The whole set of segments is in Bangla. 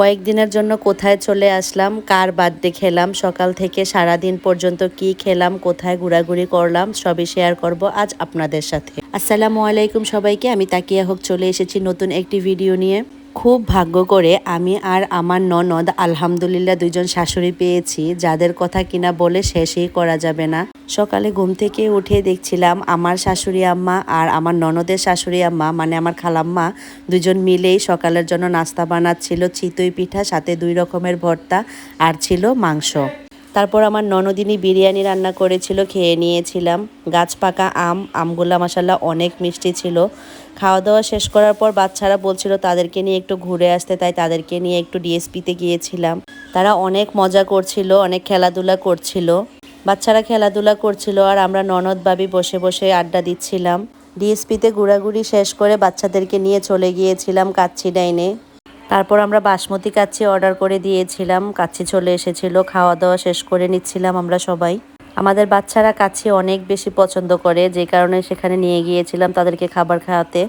কয়েকদিনের জন্য কোথায় চলে আসলাম, কার বার্থডে খেলাম, সকাল থেকে সারা দিন পর্যন্ত কি খেলাম, কোথায় ঘোরাঘুরি করলাম, সবই শেয়ার করব আজ আপনাদের সাথে। আসসালামু আলাইকুম সবাইকে, আমি তাকিয়া হক চলে এসেছি নতুন একটি ভিডিও নিয়ে। খুব ভাগ্য করে আমি আর আমার ননদ আলহামদুলিল্লাহ দুইজন শাশুড়ি পেয়েছি, যাদের কথা কিনা বলে শেষই করা যাবে না। সকালে ঘুম থেকে উঠে দেখছিলাম আমার শাশুড়ি আম্মা আর আমার ননদের শাশুড়ি আম্মা মানে আমার খালাম্মা দুজন মিলেই সকালের জন্য নাস্তা বানাচ্ছিল। চিতই পিঠা, সাথে 2 রকমের ভর্তা আর ছিল মাংস। তারপর আমার ননদিনী বিরিয়ানি রান্না করেছিল, খেয়ে নিয়েছিলাম। গাছ পাকা আমগুলা মাসাল্লাহ অনেক মিষ্টি ছিল। খাওয়া দাওয়া শেষ করার পর বাচ্চারা বলছিল তাদেরকে নিয়ে একটু ঘুরে আসতে, তাই তাদেরকে নিয়ে একটু ডিএসপিতে গিয়েছিলাম। তারা অনেক মজা করছিল, অনেক খেলাধুলা করছিল। বাচ্চারা খেলাধুলা করছিল আর আমরা ননদ ভাবি বসে বসে আড্ডা দিচ্ছিলাম। ডিএসপিতে ঘোরাঘুরি শেষ করে বাচ্চাদেরকে নিয়ে চলে গিয়েছিলাম কাচ্চি ডাইনে। তারপর আমরা বাসমতি কাচ্চি অর্ডার করে দিয়েছিলাম, কাচ্চি চলে এসেছিল। খাওয়া দাওয়া শেষ করে নিচ্ছিলাম আমরা সবাই। আমাদের বাচ্চারা কাচ্চি অনেক বেশি পছন্দ করে, যে কারণে সেখানে নিয়ে গিয়েছিলাম তাদেরকে খাবার খাওয়াতে।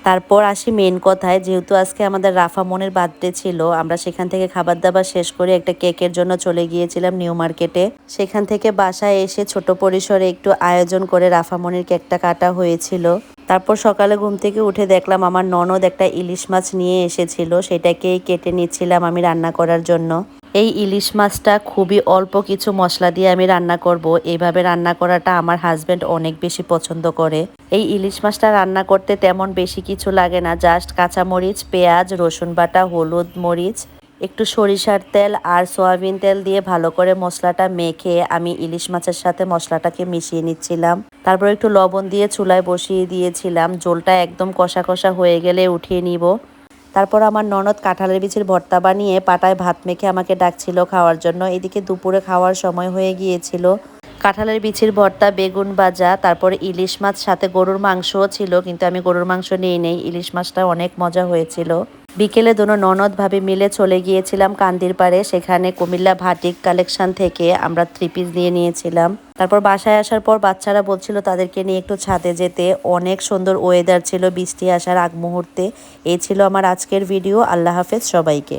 তারপর আসি মেন কথায়, যেহেতু আজকে আমাদের রাফা মনের বার্থডে ছিল, আমরা সেখান থেকে খাবার দাবার শেষ করে একটা কেকের জন্য চলে গিয়েছিলাম নিউ মার্কেটে। সেখান থেকে বাসায় এসে ছোট পরিসরে একটু আয়োজন করে রাফা মনের কেকটা কাটা হয়েছিল। তারপর সকালে ঘুম থেকে উঠে দেখলাম আমার ননদ একটা ইলিশ মাছ নিয়ে এসেছিল, সেটাকেই কেটে নিচ্ছিলাম আমি রান্না করার জন্য। এই ইলিশ মাছটা খুবই অল্প কিছু মশলা দিয়ে আমি রান্না করব। এইভাবে রান্না করাটা আমার হাজবেন্ড অনেক বেশি পছন্দ করে। এই ইলিশ মাছটা রান্না করতে তেমন বেশি কিছু লাগে না, জাস্ট কাঁচামরিচ, পেঁয়াজ, রসুন বাটা, হলুদ, মরিচ, একটু সরিষার তেল আর সয়াবিন তেল দিয়ে ভালো করে মশলাটা মেখে আমি ইলিশ মাছের সাথে মশলাটাকে মিশিয়ে নিচ্ছিলাম। তারপর একটু লবণ দিয়ে চুলায় বসিয়ে দিয়েছিলাম। ঝোলটা একদম কষা কষা হয়ে গেলে উঠিয়ে নিব। তারপর আমার ননদ কাঁঠালের বিচির ভর্তা বানিয়ে পাটায় ভাত মেখে আমাকে ডাকছিল খাওয়ার জন্য। এদিকে দুপুরে খাওয়ার সময় হয়ে গিয়েছিল। কাঁঠালের বিচির ভর্তা, বেগুন ভাজা, তারপর ইলিশ মাছ, সাথে গরুর মাংসও ছিল, কিন্তু আমি গরুর মাংস নিয়ে নেই। ইলিশ মাছটা অনেক মজা হয়েছিল। বিকেলে দোনো ননদ ভাবে মিলে চলে গিয়েছিলাম কান্দির পাড়ে। সেখানে কুমিল্লা ভাটিক কালেকশন থেকে আমরা 3 পিস নিয়ে নিয়েছিলাম। তারপর বাসায় আসার পর বাচ্চারা বলছিল তাদেরকে নিয়ে একটু ছাদে যেতে। অনেক সুন্দর ওয়েদার ছিল বৃষ্টি আসার আগ মুহূর্তে। এই ছিল আমার আজকের ভিডিও। আল্লাহ হাফেজ সবাইকে।